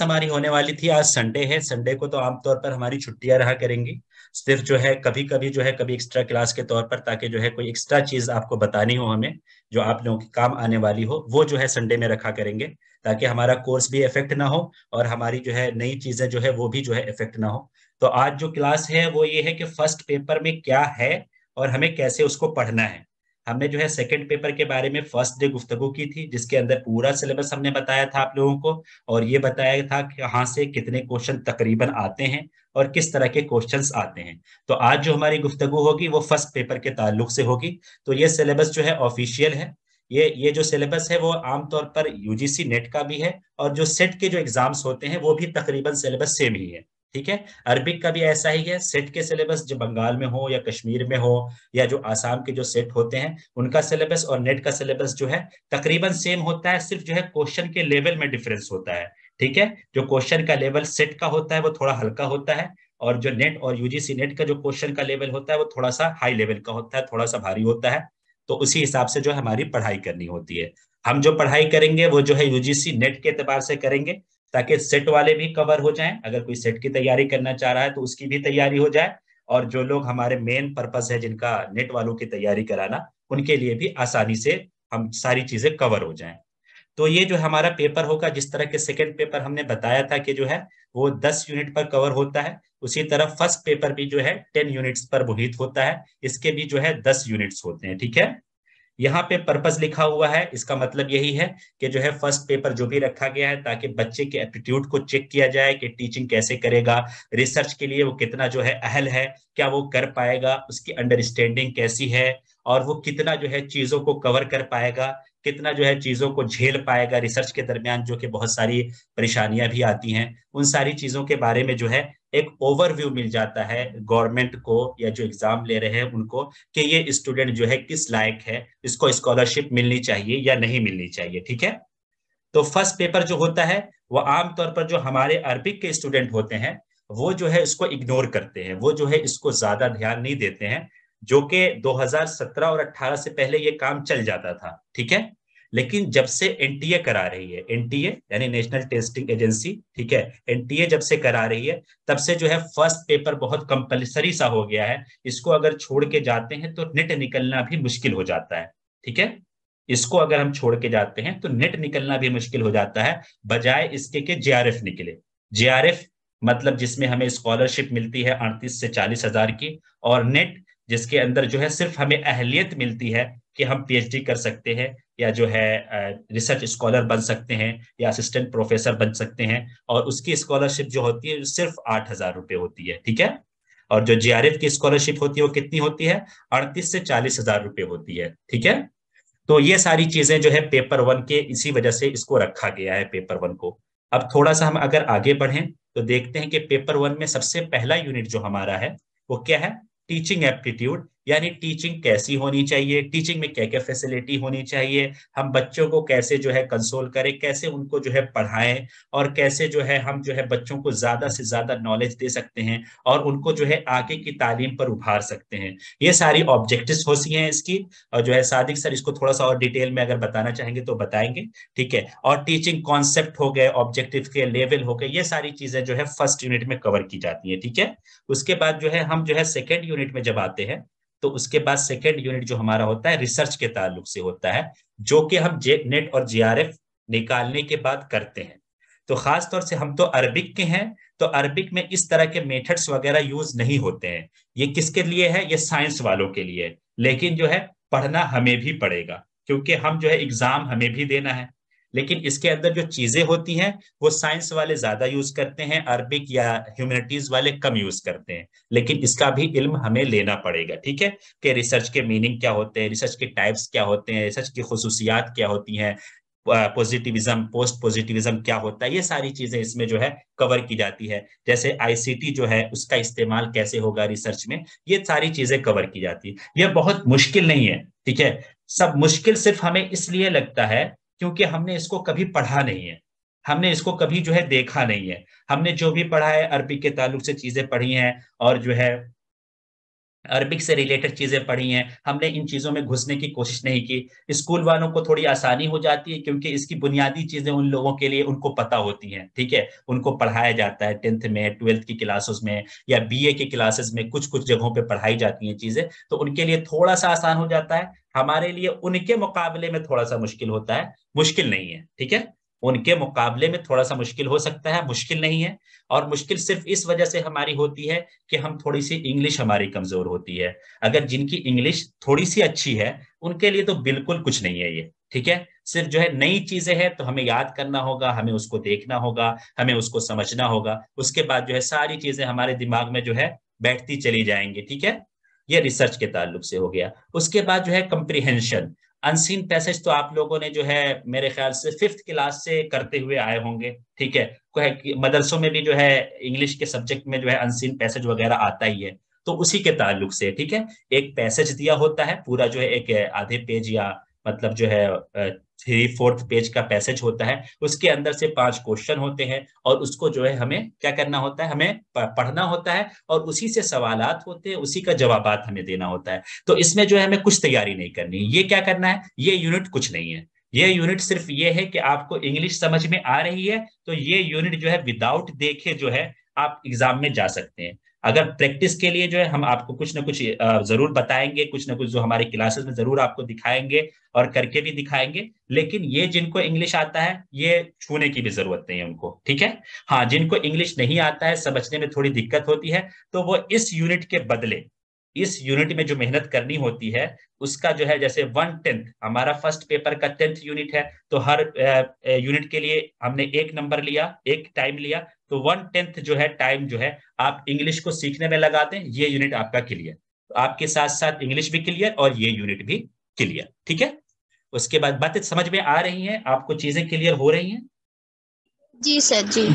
हमारी होने वाली थी। आज संडे है, संडे को तो आमतौर पर हमारी छुट्टियां रहा करेंगी। सिर्फ जो है कभी कभी जो है कभी एक्स्ट्रा क्लास के तौर पर, ताकि जो है कोई एक्स्ट्रा चीज आपको बतानी हो हमें, जो आप लोगों के काम आने वाली हो, वो जो है संडे में रखा करेंगे, ताकि हमारा कोर्स भी इफेक्ट ना हो और हमारी जो है नई चीजें जो है वो भी जो है इफेक्ट ना हो। तो आज जो क्लास है वो ये है कि फर्स्ट पेपर में क्या है और हमें कैसे उसको पढ़ना है। हमने जो है सेकंड पेपर के बारे में फर्स्ट डे गुफ्तगू की थी, जिसके अंदर पूरा सिलेबस हमने बताया था आप लोगों को, और ये बताया था कि कहाँ से कितने क्वेश्चन तकरीबन आते हैं और किस तरह के क्वेश्चंस आते हैं। तो आज जो हमारी गुफ्तगू होगी वो फर्स्ट पेपर के ताल्लुक से होगी। तो ये सिलेबस जो है ऑफिशियल है। ये जो सिलेबस है वो आमतौर पर यूजीसी नेट का भी है, और जो सेट के जो एग्जाम्स होते हैं वो भी तकरीबन सिलेबस सेम ही है। ठीक है। अरबिक का भी ऐसा ही है। सेट के सिलेबस जो बंगाल में हो या कश्मीर में हो, या जो आसाम के जो सेट होते हैं उनका सिलेबस और नेट का सिलेबस जो है तकरीबन सेम होता है। सिर्फ जो है क्वेश्चन के लेवल में डिफरेंस होता है। ठीक है। जो क्वेश्चन का लेवल सेट का होता है वो थोड़ा हल्का होता है, और जो नेट और यूजीसी नेट का जो क्वेश्चन का लेवल होता है वो थोड़ा सा हाई लेवल का होता है, थोड़ा सा भारी होता है। तो उसी हिसाब से जो है हमारी पढ़ाई करनी होती है। हम जो पढ़ाई करेंगे वो जो है यूजीसी नेट के एतबार से करेंगे, ताकि सेट वाले भी कवर हो जाएं। अगर कोई सेट की तैयारी करना चाह रहा है तो उसकी भी तैयारी हो जाए, और जो लोग हमारे मेन पर्पस है जिनका नेट वालों की तैयारी कराना, उनके लिए भी आसानी से हम सारी चीजें कवर हो जाएं। तो ये जो हमारा पेपर होगा, जिस तरह के सेकंड पेपर हमने बताया था कि जो है वो 10 यूनिट पर कवर होता है, उसी तरह फर्स्ट पेपर भी जो है 10 यूनिट्स पर मुहित होता है। इसके भी जो है 10 यूनिट्स होते हैं। ठीक है। यहाँ पे पर्पस लिखा हुआ है, इसका मतलब यही है कि जो है फर्स्ट पेपर जो भी रखा गया है ताकि बच्चे के एप्टीट्यूड को चेक किया जाए कि टीचिंग कैसे करेगा, रिसर्च के लिए वो कितना जो है अहल है, क्या वो कर पाएगा, उसकी अंडरस्टैंडिंग कैसी है, और वो कितना जो है चीजों को कवर कर पाएगा, कितना जो है चीजों को झेल पाएगा रिसर्च के दरमियान, जो कि बहुत सारी परेशानियां भी आती हैं। उन सारी चीजों के बारे में जो है एक ओवरव्यू मिल जाता है गवर्नमेंट को या जो एग्जाम ले रहे हैं उनको, कि ये स्टूडेंट जो है किस लायक है, इसको स्कॉलरशिप मिलनी चाहिए या नहीं मिलनी चाहिए। ठीक है। तो फर्स्ट पेपर जो होता है वो आमतौर पर जो हमारे अरबिक के स्टूडेंट होते हैं वो जो है इसको इग्नोर करते हैं, वो जो है इसको ज्यादा ध्यान नहीं देते हैं, जो कि 2017 और 18 से पहले ये काम चल जाता था। ठीक है। लेकिन जब से एनटीए करा रही है, एनटीए यानी नेशनल टेस्टिंग एजेंसी, ठीक है, एनटीए जब से करा रही है तब से जो है फर्स्ट पेपर बहुत कंपलसरी सा हो गया है। इसको अगर छोड़ के जाते हैं तो नेट निकलना भी मुश्किल हो जाता है। ठीक है। इसको अगर हम छोड़ के जाते हैं तो नेट निकलना भी मुश्किल हो जाता है, बजाय इसके कि जेआरएफ निकले। जेआरएफ मतलब जिसमें हमें स्कॉलरशिप मिलती है 38 से 40 हजार की, और नेट जिसके अंदर जो है सिर्फ हमें अहलियत मिलती है कि हम पीएचडी कर सकते हैं, या जो है रिसर्च स्कॉलर बन सकते हैं, या असिस्टेंट प्रोफेसर बन सकते हैं, और उसकी स्कॉलरशिप जो होती है सिर्फ 8 हजार रुपये होती है। ठीक है। और जो जेआरएफ की स्कॉलरशिप होती है वो कितनी होती है? 38 से 40 हजार रुपये होती है। ठीक है। तो ये सारी चीजें जो है पेपर वन के इसी वजह से इसको रखा गया है पेपर वन को। अब थोड़ा सा हम अगर आगे बढ़ें तो देखते हैं कि पेपर वन में सबसे पहला यूनिट जो हमारा है वो क्या है? टीचिंग एप्टीट्यूड, यानी टीचिंग कैसी होनी चाहिए, टीचिंग में क्या क्या फैसिलिटी होनी चाहिए, हम बच्चों को कैसे जो है कंसोल करें, कैसे उनको जो है पढ़ाएं, और कैसे जो है हम जो है बच्चों को ज्यादा से ज्यादा नॉलेज दे सकते हैं और उनको जो है आगे की तालीम पर उभार सकते हैं। ये सारी ऑब्जेक्टिव्स होती हैं इसकी। और जो है सादिक सर इसको थोड़ा सा और डिटेल में अगर बताना चाहेंगे तो बताएंगे। ठीक है। और टीचिंग कॉन्सेप्ट हो गए, ऑब्जेक्टिव के लेवल हो गए, ये सारी चीजें जो है फर्स्ट यूनिट में कवर की जाती है। ठीक है। उसके बाद जो है हम जो है सेकेंड यूनिट में जब आते हैं तो उसके बाद सेकेंड यूनिट जो हमारा होता है रिसर्च के ताल्लुक से होता है, जो कि हम जे नेट और जेआरएफ निकालने के बाद करते हैं। तो खास तौर से हम तो अरबिक के हैं, तो अरबिक में इस तरह के मेथड्स वगैरह यूज नहीं होते हैं। ये किसके लिए है? ये साइंस वालों के लिए। लेकिन जो है पढ़ना हमें भी पड़ेगा, क्योंकि हम जो है एग्जाम हमें भी देना है। लेकिन इसके अंदर जो चीजें होती हैं वो साइंस वाले ज्यादा यूज करते हैं, अरबिक या ह्यूमैनिटीज वाले कम यूज करते हैं। लेकिन इसका भी इल्म हमें लेना पड़ेगा। ठीक है। कि रिसर्च के मीनिंग क्या होते हैं, रिसर्च के टाइप्स क्या होते हैं, रिसर्च की खुसूसियात क्या होती हैं, पॉजिटिविज्म पोस्ट पॉजिटिविज्म क्या होता है, ये सारी चीजें इसमें जो है कवर की जाती है। जैसे आईसीटी जो है उसका इस्तेमाल कैसे होगा रिसर्च में, ये सारी चीजें कवर की जाती है। ये बहुत मुश्किल नहीं है। ठीक है। सब मुश्किल सिर्फ हमें इसलिए लगता है क्योंकि हमने इसको कभी पढ़ा नहीं है, हमने इसको कभी जो है देखा नहीं है। हमने जो भी पढ़ा है अरबी के ताल्लुक से चीजें पढ़ी हैं, और जो है अरबिक से रिलेटेड चीजें पढ़ी हैं, हमने इन चीजों में घुसने की कोशिश नहीं की। स्कूल वालों को थोड़ी आसानी हो जाती है क्योंकि इसकी बुनियादी चीजें उन लोगों के लिए उनको पता होती हैं, ठीक है, उनको पढ़ाया जाता है 10th में, 12th की क्लासेस में या बीए की क्लासेस में कुछ कुछ जगहों पे पढ़ाई जाती हैं चीजें, तो उनके लिए थोड़ा सा आसान हो जाता है। हमारे लिए उनके मुकाबले में थोड़ा सा मुश्किल होता है, मुश्किल नहीं है, ठीक है, उनके मुकाबले में थोड़ा सा मुश्किल हो सकता है, मुश्किल नहीं है। और मुश्किल सिर्फ इस वजह से हमारी होती है कि हम थोड़ी सी इंग्लिश हमारी कमजोर होती है। अगर जिनकी इंग्लिश थोड़ी सी अच्छी है उनके लिए तो बिल्कुल कुछ नहीं है ये, ठीक है। सिर्फ जो है नई चीजें हैं तो हमें याद करना होगा, हमें उसको देखना होगा, हमें उसको समझना होगा, उसके बाद जो है सारी चीजें हमारे दिमाग में जो है बैठती चली जाएंगी, ठीक है। ये रिसर्च के ताल्लुक से हो गया। उसके बाद जो है कंप्रीहेंशन, अनसीन पैसेज तो आप लोगों ने जो है मेरे ख्याल से 5th क्लास से करते हुए आए होंगे, ठीक है। मदरसों में भी जो है इंग्लिश के सब्जेक्ट में जो है अनसीन पैसेज वगैरह आता ही है, तो उसी के ताल्लुक से, ठीक है। एक पैसेज दिया होता है पूरा जो है एक आधे पेज या मतलब जो है 3/4 पेज का पैसेज होता है, उसके अंदर से 5 क्वेश्चन होते हैं और उसको जो है हमें क्या करना होता है, हमें पढ़ना होता है और उसी से सवालात होते हैं, उसी का जवाबात हमें देना होता है। तो इसमें जो है हमें कुछ तैयारी नहीं करनी, ये क्या करना है, ये यूनिट कुछ नहीं है। ये यूनिट सिर्फ ये है कि आपको इंग्लिश समझ में आ रही है तो ये यूनिट जो है विदाउट देखे जो है आप एग्जाम में जा सकते हैं। अगर प्रैक्टिस के लिए जो है हम आपको कुछ ना कुछ जरूर बताएंगे, कुछ ना कुछ जो हमारे क्लासेस में जरूर आपको दिखाएंगे और करके भी दिखाएंगे, लेकिन ये जिनको इंग्लिश आता है ये छूने की भी जरूरत नहीं है उनको, ठीक है। हाँ, जिनको इंग्लिश नहीं आता है, समझने में थोड़ी दिक्कत होती है, तो वो इस यूनिट के बदले इस यूनिट में जो मेहनत करनी होती है उसका जो है, जैसे 1/10 हमारा फर्स्ट पेपर का 10th यूनिट है, तो हर यूनिट के लिए हमने एक नंबर लिया, एक टाइम लिया, तो 1/10 जो है टाइम जो है आप इंग्लिश को सीखने में लगा दें, ये यूनिट आपका क्लियर, तो आपके साथ साथ इंग्लिश भी क्लियर और ये यूनिट भी क्लियर, ठीक है। उसके बाद बातें समझ में आ रही हैं आपको, चीजें क्लियर हो रही हैं? जी सर जी।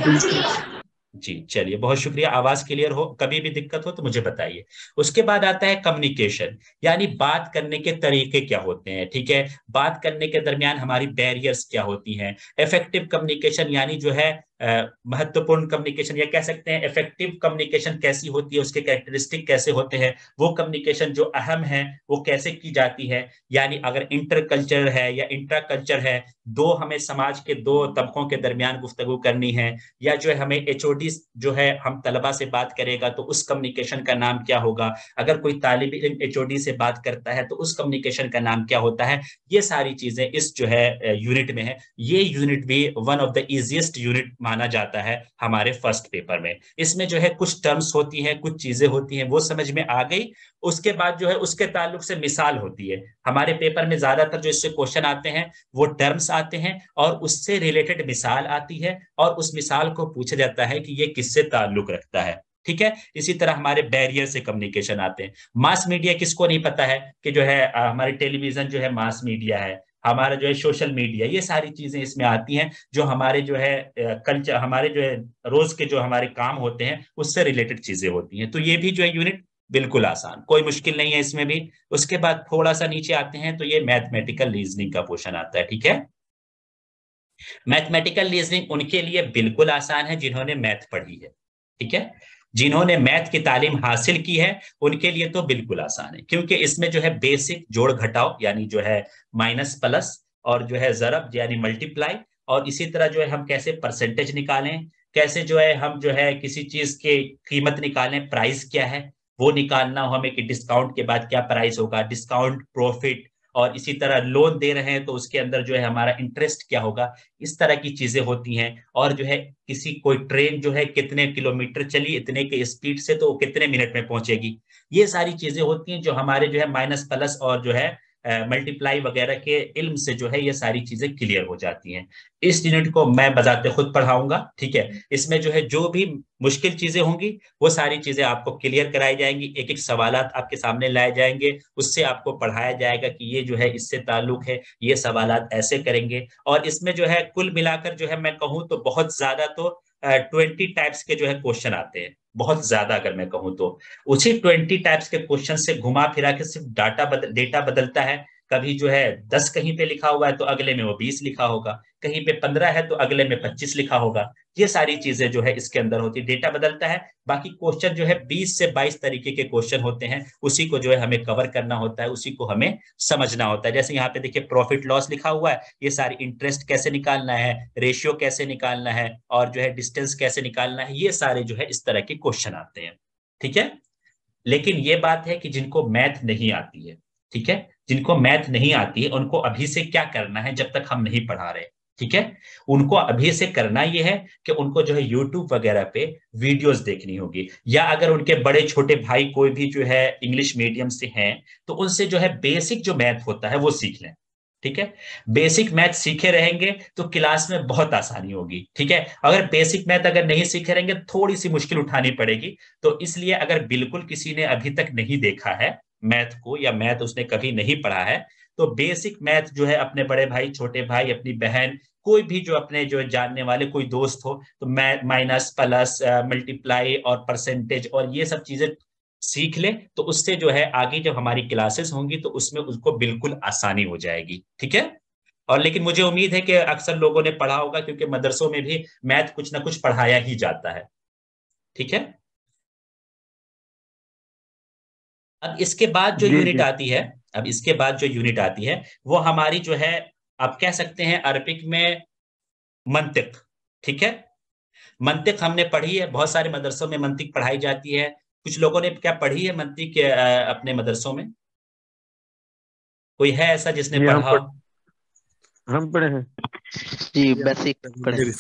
जी चलिए, बहुत शुक्रिया। आवाज क्लियर हो, कभी भी दिक्कत हो तो मुझे बताइए। उसके बाद आता है कम्युनिकेशन, यानी बात करने के तरीके क्या होते हैं, ठीक है, बात करने के दरमियान हमारी बैरियर्स क्या होती हैं। इफेक्टिव कम्युनिकेशन यानी जो है महत्वपूर्ण कम्युनिकेशन, या कह सकते हैं इफेक्टिव कम्युनिकेशन कैसी होती है, उसके कैरेक्टरिस्टिक कैसे होते हैं, वो कम्युनिकेशन जो अहम है वो कैसे की जाती है। यानी अगर इंटर कल्चर है या इंट्रा कल्चर है, दो हमें समाज के दो तबकों के दरमियान गुफ्तगू करनी है, या जो है हमें एचओडी जो है हम तलबा से बात करेगा तो उस कम्युनिकेशन का नाम क्या होगा, अगर कोई तालिब इल्म एचओडी से बात करता है तो उस कम्युनिकेशन का नाम क्या होता है। ये सारी चीजें इस जो है यूनिट में है। ये यूनिट भी one of the easiest unit माना जाता है हमारे फर्स्ट पेपर में। इसमें जो है कुछ टर्म्स होती हैं, कुछ चीजें होती हैं, वो समझ में आ गई। उसके बाद जो है उसके ताल्लुक से मिसाल होती है। हमारे पेपर में ज्यादातर जो इससे क्वेश्चन आते हैं वो टर्म्स आते हैं और उससे रिलेटेड मिसाल आती है और उस मिसाल को पूछा जाता है कि ये किससे ताल्लुक रखता है, ठीक है। इसी तरह हमारे बैरियर से कम्युनिकेशन आते हैं। मास मीडिया किसको नहीं पता है कि जो है हमारे टेलीविजन जो है मास मीडिया है, हमारा जो है सोशल मीडिया, ये सारी चीजें इसमें आती हैं जो हमारे जो है कल्चर, हमारे जो है रोज के जो हमारे काम होते हैं उससे रिलेटेड चीजें होती हैं। तो ये भी जो है यूनिट बिल्कुल आसान, कोई मुश्किल नहीं है इसमें भी। उसके बाद थोड़ा सा नीचे आते हैं तो ये मैथमेटिकल रीजनिंग का पोर्शन आता है, ठीक है। मैथमेटिकल रीजनिंग उनके लिए बिल्कुल आसान है जिन्होंने मैथ पढ़ी है, ठीक है। जिन्होंने मैथ की तालीम हासिल की है उनके लिए तो बिल्कुल आसान है, क्योंकि इसमें जो है बेसिक जोड़ घटाव यानी जो है माइनस प्लस, और जो है जरब यानी मल्टीप्लाई, और इसी तरह जो है हम कैसे परसेंटेज निकालें, कैसे जो है हम जो है किसी चीज की कीमत निकालें, प्राइस क्या है वो निकालना हो हमें, कि डिस्काउंट के बाद क्या प्राइस होगा, डिस्काउंट प्रॉफिट, और इसी तरह लोन दे रहे हैं तो उसके अंदर जो है हमारा इंटरेस्ट क्या होगा, इस तरह की चीजें होती हैं। और जो है किसी कोई ट्रेन जो है कितने किलोमीटर चली इतने के स्पीड से तो कितने मिनट में पहुंचेगी, ये सारी चीजें होती हैं जो हमारे जो है माइनस प्लस और जो है मल्टीप्लाई वगैरह के इल्म से जो है ये सारी चीजें क्लियर हो जाती हैं। इस यूनिट को मैं बजाते खुद पढ़ाऊंगा, ठीक है। इसमें जो है जो भी मुश्किल चीजें होंगी वो सारी चीजें आपको क्लियर कराई जाएंगी, एक एक सवालात आपके सामने लाए जाएंगे, उससे आपको पढ़ाया जाएगा कि ये जो है इससे ताल्लुक है, ये सवालात ऐसे करेंगे। और इसमें जो है कुल मिलाकर जो है मैं कहूँ तो बहुत ज्यादा तो 20 टाइप्स के जो है क्वेश्चन आते हैं, बहुत ज्यादा अगर मैं कहूँ तो। उसी 20 टाइप्स के क्वेश्चन से घुमा फिरा के सिर्फ डेटा बदलता है, कभी जो है 10 कहीं पे लिखा हुआ है तो अगले में वो 20 लिखा होगा, कहीं पे 15 है तो अगले में 25 लिखा होगा। ये सारी चीजें जो है इसके अंदर होती है, डेटा बदलता है। बाकी क्वेश्चन जो है 20 से 22 तरीके के क्वेश्चन होते हैं, उसी को जो है हमें कवर करना होता है, उसी को हमें समझना होता है। जैसे यहाँ पे देखिए प्रॉफिट लॉस लिखा हुआ है, ये सारी इंटरेस्ट कैसे निकालना है, रेशियो कैसे निकालना है, और जो है डिस्टेंस कैसे निकालना है, ये सारे जो है इस तरह के क्वेश्चन आते हैं। ठीक है, लेकिन ये बात है कि जिनको मैथ नहीं आती है, ठीक है, जिनको मैथ नहीं आती है उनको अभी से क्या करना है, जब तक हम नहीं पढ़ा रहे, ठीक है, उनको अभी से करना ये है कि उनको जो है यूट्यूब वगैरह पे वीडियोस देखनी होगी, या अगर उनके बड़े छोटे भाई कोई भी जो है इंग्लिश मीडियम से हैं तो उनसे जो है बेसिक जो मैथ होता है वो सीख लें। ठीक है, बेसिक मैथ सीखे रहेंगे तो क्लास में बहुत आसानी होगी। ठीक है, अगर बेसिक मैथ अगर नहीं सीखे रहेंगे थोड़ी सी मुश्किल उठानी पड़ेगी। तो इसलिए अगर बिल्कुल किसी ने अभी तक नहीं देखा है मैथ को, या मैथ उसने कभी नहीं पढ़ा है, तो बेसिक मैथ जो है अपने बड़े भाई, छोटे भाई, अपनी बहन, कोई भी जो अपने जो जानने वाले कोई दोस्त हो, तो माइनस प्लस मल्टीप्लाई और परसेंटेज और ये सब चीजें सीख ले, तो उससे जो है आगे जब हमारी क्लासेस होंगी तो उसमें उसको बिल्कुल आसानी हो जाएगी। ठीक है, और लेकिन मुझे उम्मीद है कि अक्सर लोगों ने पढ़ा होगा, क्योंकि मदरसों में भी मैथ कुछ ना कुछ पढ़ाया ही जाता है। ठीक है, अब इसके बाद जो जी यूनिट जी। आती है, अब इसके बाद जो यूनिट आती है वो हमारी जो है, आप कह सकते हैं अरबिक में मंतिक। ठीक है, मंतिक हमने पढ़ी है, बहुत सारे मदरसों में मंतिक पढ़ाई जाती है। कुछ लोगों ने क्या पढ़ी है मंतिक अपने मदरसों में? कोई है ऐसा जिसने ये पढ़ा हो? हम पढ़े हैं। जी बेसिक पढ़े।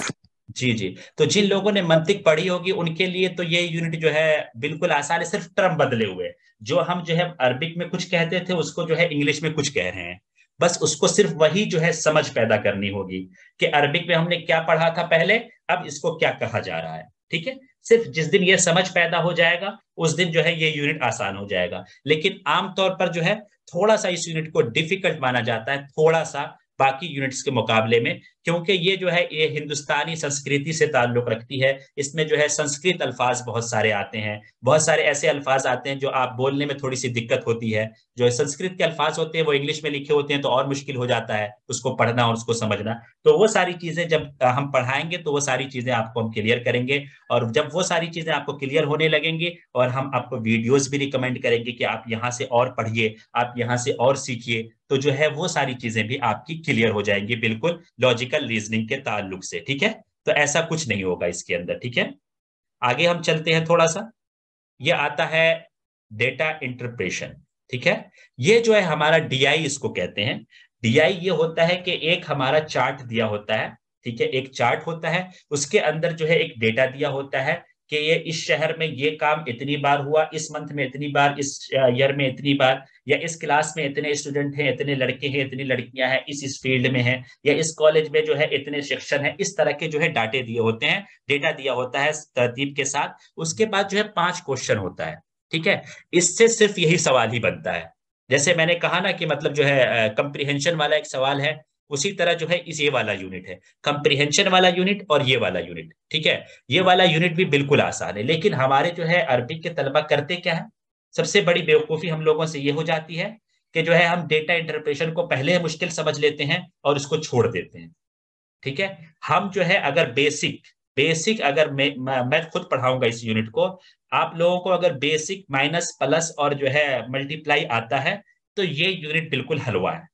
जी जी, तो जिन लोगों ने मंतिक पढ़ी होगी उनके लिए तो ये यूनिट जो है बिल्कुल आसान है, सिर्फ टर्म बदले हुए। जो हम जो है अरबिक में कुछ कहते थे उसको जो है इंग्लिश में कुछ कह रहे हैं, बस उसको सिर्फ वही जो है समझ पैदा करनी होगी कि अरबिक में हमने क्या पढ़ा था पहले, अब इसको क्या कहा जा रहा है। ठीक है, सिर्फ जिस दिन ये समझ पैदा हो जाएगा उस दिन जो है ये यूनिट आसान हो जाएगा। लेकिन आमतौर पर जो है थोड़ा सा इस यूनिट को डिफिकल्ट माना जाता है, थोड़ा सा बाकी यूनिट्स के मुकाबले में, क्योंकि ये जो है ये हिंदुस्तानी संस्कृति से ताल्लुक रखती है। इसमें जो है संस्कृत अल्फाज बहुत सारे आते हैं, बहुत सारे ऐसे अल्फाज आते हैं जो आप बोलने में थोड़ी सी दिक्कत होती है। जो संस्कृत के अल्फाज होते हैं वो इंग्लिश में लिखे होते हैं तो और मुश्किल हो जाता है उसको पढ़ना और उसको समझना। तो वो सारी चीजें जब हम पढ़ाएंगे तो वो सारी चीजें आपको हम क्लियर करेंगे, और जब वो सारी चीजें आपको क्लियर होने लगेंगी और हम आपको वीडियोस भी रिकमेंड करेंगे कि आप यहाँ से और पढ़िए, आप यहाँ से और सीखिए, तो जो है वो सारी चीजें भी आपकी क्लियर हो जाएंगी बिल्कुल लॉजिकल रीजनिंग के ताल्लुक से। ठीक है, तो ऐसा कुछ नहीं होगा इसके अंदर। ठीक है, आगे हम चलते हैं थोड़ा सा। ये आता है डेटा इंटरप्रेशन। ठीक है, ये जो है हमारा डीआई इसको कहते हैं। डीआई ये होता है कि एक हमारा चार्ट दिया होता है, ठीक है, एक चार्ट होता है, उसके अंदर जो है एक डेटा दिया होता है कि ये इस शहर में ये काम इतनी बार हुआ, इस मंथ में इतनी बार, इस ईयर में इतनी बार, या इस क्लास में इतने स्टूडेंट हैं, इतने लड़के हैं, इतनी लड़कियां हैं, इस फील्ड में हैं, या इस कॉलेज में जो है इतने सेक्शन है, इस तरह के जो है डाटे दिए होते हैं, डेटा दिया होता है तरतीब के साथ। उसके बाद जो है 5 क्वेश्चन होता है। ठीक है, इससे सिर्फ यही सवाल ही बनता है। जैसे मैंने कहा ना कि मतलब जो है कंप्रीहेंशन वाला एक सवाल है, उसी तरह जो है इस ये वाला यूनिट है, कंप्रीहेंशन वाला यूनिट और ये वाला यूनिट। ठीक है, ये वाला यूनिट भी बिल्कुल आसान है, लेकिन हमारे जो है अरबिक के तलबा करते क्या है, सबसे बड़ी बेवकूफी हम लोगों से ये हो जाती है कि जो है हम डेटा इंटरप्रेशन को पहले मुश्किल समझ लेते हैं और उसको छोड़ देते हैं। ठीक है, हम जो है अगर बेसिक बेसिक अगर मैं खुद पढ़ाऊंगा इस यूनिट को, आप लोगों को अगर बेसिक माइनस प्लस और जो है मल्टीप्लाई आता है तो ये यूनिट बिल्कुल हलवा है।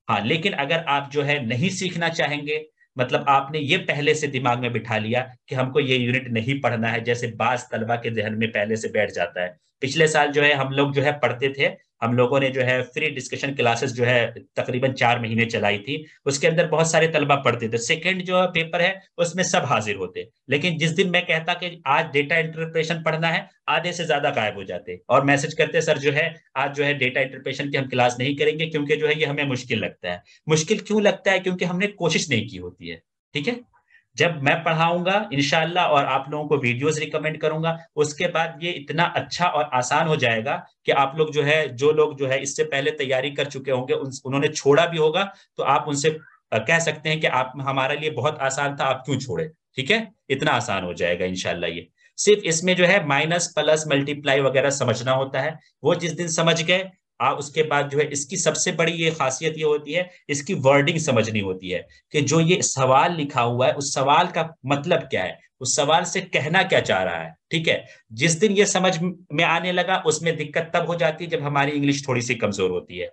हाँ, लेकिन अगर आप जो है नहीं सीखना चाहेंगे, मतलब आपने ये पहले से दिमाग में बिठा लिया कि हमको ये यूनिट नहीं पढ़ना है, जैसे बास तलबा के जहन में पहले से बैठ जाता है। पिछले साल जो है हम लोग जो है पढ़ते थे, हम लोगों ने जो है फ्री डिस्कशन क्लासेस जो है तकरीबन 4 महीने चलाई थी, उसके अंदर बहुत सारे तलबा पढ़ते थे। सेकंड जो पेपर है उसमें सब हाजिर होते, लेकिन जिस दिन मैं कहता कि आज डेटा इंटरप्रेशन पढ़ना है, आधे से ज्यादा गायब हो जाते और मैसेज करते सर जो है आज जो है डेटा इंटरप्रेशन की हम क्लास नहीं करेंगे क्योंकि जो है ये हमें मुश्किल लगता है। मुश्किल क्यों लगता है? क्योंकि हमने कोशिश नहीं की होती है। ठीक है, जब मैं पढ़ाऊंगा इंशाल्लाह और आप लोगों को वीडियोस रिकमेंड करूंगा, उसके बाद ये इतना अच्छा और आसान हो जाएगा कि आप लोग जो है, जो लोग जो है इससे पहले तैयारी कर चुके होंगे, उन्होंने छोड़ा भी होगा तो आप उनसे कह सकते हैं कि आप हमारे लिए बहुत आसान था, आप क्यों छोड़े। ठीक है, इतना आसान हो जाएगा इंशाल्लाह। ये सिर्फ इसमें जो है माइनस प्लस मल्टीप्लाई वगैरह समझना होता है, वो जिस दिन समझ गए उसके बाद जो है इसकी सबसे बड़ी ये खासियत ये होती है, इसकी वर्डिंग समझनी होती है कि जो ये सवाल लिखा हुआ है उस सवाल का मतलब क्या है, उस सवाल से कहना क्या चाह रहा है। ठीक है, जिस दिन ये समझ में आने लगा उसमें दिक्कत तब हो जाती है जब हमारी इंग्लिश थोड़ी सी कमजोर होती है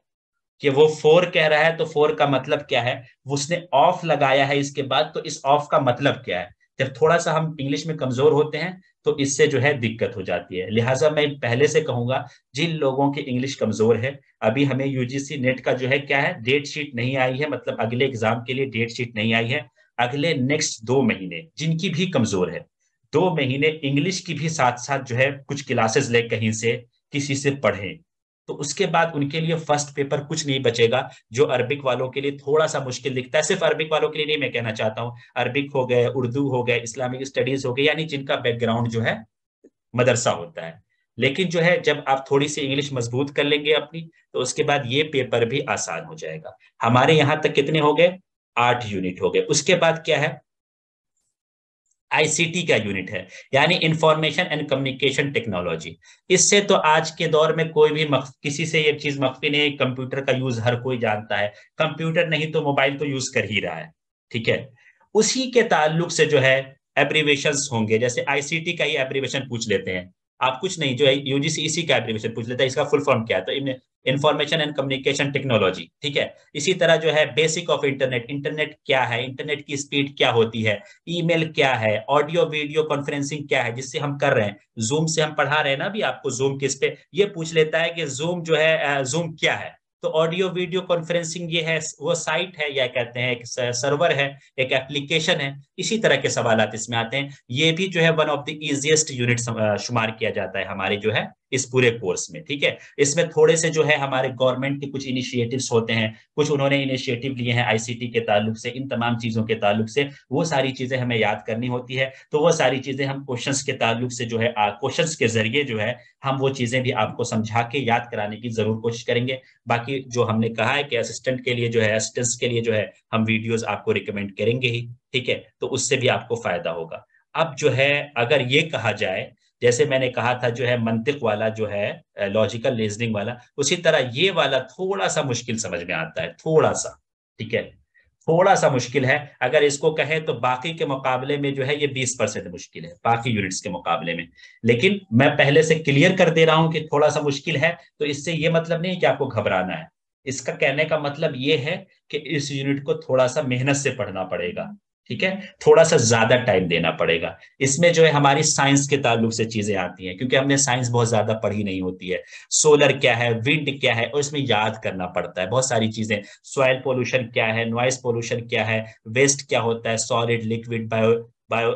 कि वो फोर कह रहा है तो फोर का मतलब क्या है, उसने ऑफ लगाया है इसके बाद तो इस ऑफ का मतलब क्या है। जब थोड़ा सा हम इंग्लिश में कमजोर होते हैं तो इससे जो है दिक्कत हो जाती है। लिहाजा मैं पहले से कहूंगा जिन लोगों की इंग्लिश कमजोर है, अभी हमें यूजीसी नेट का जो है क्या है, डेट शीट नहीं आई है, मतलब अगले एग्जाम के लिए डेट शीट नहीं आई है। अगले नेक्स्ट 2 महीने जिनकी भी कमजोर है, 2 महीने इंग्लिश की भी साथ साथ जो है कुछ क्लासेस ले कहीं से किसी से पढ़ें, तो उसके बाद उनके लिए फर्स्ट पेपर कुछ नहीं बचेगा। जो अरबिक वालों के लिए थोड़ा सा मुश्किल दिखता है, सिर्फ अरबिक वालों के लिए नहीं मैं कहना चाहता हूँ, अरबिक हो गए, उर्दू हो गए, इस्लामिक स्टडीज हो गए, यानी जिनका बैकग्राउंड जो है मदरसा होता है। लेकिन जो है जब आप थोड़ी सी इंग्लिश मजबूत कर लेंगे अपनी, तो उसके बाद ये पेपर भी आसान हो जाएगा। हमारे यहाँ तक कितने हो गए, 8 यूनिट हो गए। उसके बाद क्या है, आईसीटी का यूनिट है, यानी इंफॉर्मेशन एंड कम्युनिकेशन टेक्नोलॉजी। इससे तो आज के दौर में कोई भी किसी से ये चीज मख्फी नहीं, कंप्यूटर का यूज हर कोई जानता है, कंप्यूटर नहीं तो मोबाइल तो यूज कर ही रहा है। ठीक है, उसी के ताल्लुक से जो है एब्रीवेशंस होंगे, जैसे आईसीटी का ही एब्रीवेशन पूछ लेते हैं आप, कुछ नहीं, जो है यूजीसी इसी का एब्रीवेशन पूछ लेता है, इसका फुल फॉर्म क्या है, तो इंफॉर्मेशन एंड कम्युनिकेशन टेक्नोलॉजी। ठीक है, इसी तरह जो है बेसिक ऑफ इंटरनेट, इंटरनेट क्या है, इंटरनेट की स्पीड क्या होती है, ईमेल क्या है, ऑडियो वीडियो कॉन्फ्रेंसिंग क्या है जिससे हम कर रहे हैं, जूम से हम पढ़ा रहे हैं ना अभी आपको, जूम किस पे, ये पूछ लेता है कि जूम जो है जूम क्या है। तो ऑडियो वीडियो कॉन्फ्रेंसिंग ये है, वो साइट है या कहते हैं एक सर्वर है, एक एप्लीकेशन है। इसी तरह के सवाल इसमें आते हैं। ये भी जो है one of the easiest unit शुमार किया जाता है हमारे जो है इस पूरे कोर्स में। ठीक है, इसमें थोड़े से जो है हमारे गवर्नमेंट के कुछ इनिशिएटिव्स होते हैं, कुछ उन्होंने इनिशिएटिव लिए हैं आईसीटी के ताल्लुक से, इन तमाम चीजों के ताल्लुक से वो सारी चीजें हमें याद करनी होती है। तो वो सारी चीजें हम क्वेश्चंस के ताल्लुक से जो है क्वेश्चंस के जरिए जो है हम वो चीजें भी आपको समझा के याद कराने की जरूर कोशिश करेंगे। बाकी जो हमने कहा है कि असिस्टेंट के लिए जो है, असिस्टेंट्स के लिए जो है हम वीडियोस आपको रिकमेंड करेंगे ही। ठीक है, तो उससे भी आपको फायदा होगा। अब जो है अगर ये कहा जाए, जैसे मैंने कहा था जो है मंतिक वाला जो है लॉजिकल रीजनिंग वाला, उसी तरह ये वाला थोड़ा सा मुश्किल समझ में आता है, थोड़ा सा। ठीक है, थोड़ा सा मुश्किल है, अगर इसको कहें तो बाकी के मुकाबले में जो है ये 20% मुश्किल है बाकी यूनिट्स के मुकाबले में। लेकिन मैं पहले से क्लियर कर दे रहा हूं कि थोड़ा सा मुश्किल है, तो इससे ये मतलब नहीं कि आपको घबराना है। इसका कहने का मतलब ये है कि इस यूनिट को थोड़ा सा मेहनत से पढ़ना पड़ेगा। ठीक है, थोड़ा सा ज्यादा टाइम देना पड़ेगा। इसमें जो है हमारी साइंस के ताल्लुक से चीजें आती हैं, क्योंकि हमने साइंस बहुत ज्यादा पढ़ी नहीं होती है। सोलर क्या है, विंड क्या है, और इसमें याद करना पड़ता है बहुत सारी चीजें। सॉइल पोल्यूशन क्या है, नॉइस पोल्यूशन क्या है, वेस्ट क्या होता है, solid, liquid, bio bio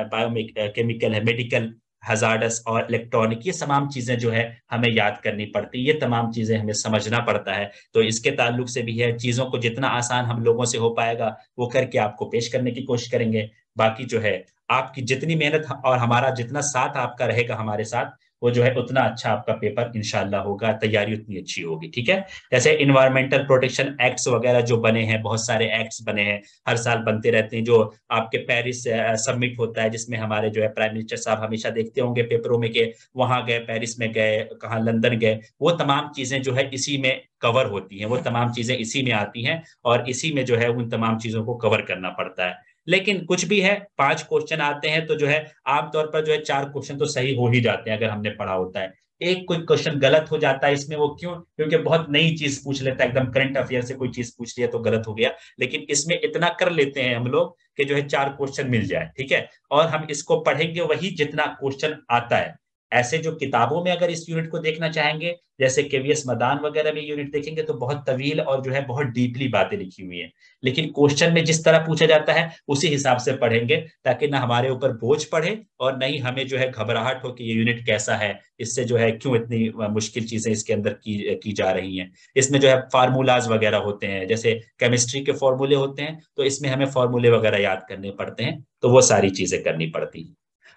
bio chemical है, मेडिकल, हजार्डस और इलेक्ट्रॉनिक, ये तमाम चीजें जो है हमें याद करनी पड़ती है, ये तमाम चीजें हमें समझना पड़ता है। तो इसके ताल्लुक से भी है, चीजों को जितना आसान हम लोगों से हो पाएगा वो करके आपको पेश करने की कोशिश करेंगे। बाकी जो है आपकी जितनी मेहनत और हमारा जितना साथ आपका रहेगा हमारे साथ, वो जो है उतना अच्छा आपका पेपर इंशाल्लाह होगा, तैयारी उतनी अच्छी होगी। ठीक है, जैसे इन्वायरमेंटल प्रोटेक्शन एक्ट्स वगैरह जो बने हैं, बहुत सारे एक्ट्स बने हैं, हर साल बनते रहते हैं। जो आपके पेरिस सबमिट होता है, जिसमें हमारे जो है प्राइम मिनिस्टर साहब हमेशा देखते होंगे पेपरों में कि वहां गए, पेरिस में गए, कहाँ लंदन गए, वो तमाम चीजें जो है इसी में कवर होती हैं, वो तमाम चीजें इसी में आती हैं और इसी में जो है उन तमाम चीजों को कवर करना पड़ता है। लेकिन कुछ भी है, 5 क्वेश्चन आते हैं तो जो है आमतौर पर जो है 4 क्वेश्चन तो सही हो ही जाते हैं अगर हमने पढ़ा होता है। एक कोई क्वेश्चन गलत हो जाता है इसमें, वो क्यों, क्योंकि बहुत नई चीज पूछ लेता है, एकदम करंट अफेयर से कोई चीज पूछ लिया तो गलत हो गया। लेकिन इसमें इतना कर लेते हैं हम लोग कि जो है 4 क्वेश्चन मिल जाए। ठीक है, और हम इसको पढ़ेंगे वही जितना क्वेश्चन आता है। ऐसे जो किताबों में अगर इस यूनिट को देखना चाहेंगे, जैसे केवीएस मदान वगैरह में यूनिट देखेंगे तो बहुत तवील और जो है बहुत डीपली बातें लिखी हुई हैं। लेकिन क्वेश्चन में जिस तरह पूछा जाता है उसी हिसाब से पढ़ेंगे, ताकि ना हमारे ऊपर बोझ पड़े और नहीं हमें जो है घबराहट हो कि ये यूनिट कैसा है, इससे जो है क्यों इतनी मुश्किल चीजें इसके अंदर की जा रही हैं। इसमें जो है फार्मूलाज वगैरह होते हैं, जैसे केमिस्ट्री के फॉर्मूले होते हैं, तो इसमें हमें फॉर्मूले वगैरह याद करने पड़ते हैं, तो वो सारी चीजें करनी पड़ती हैं।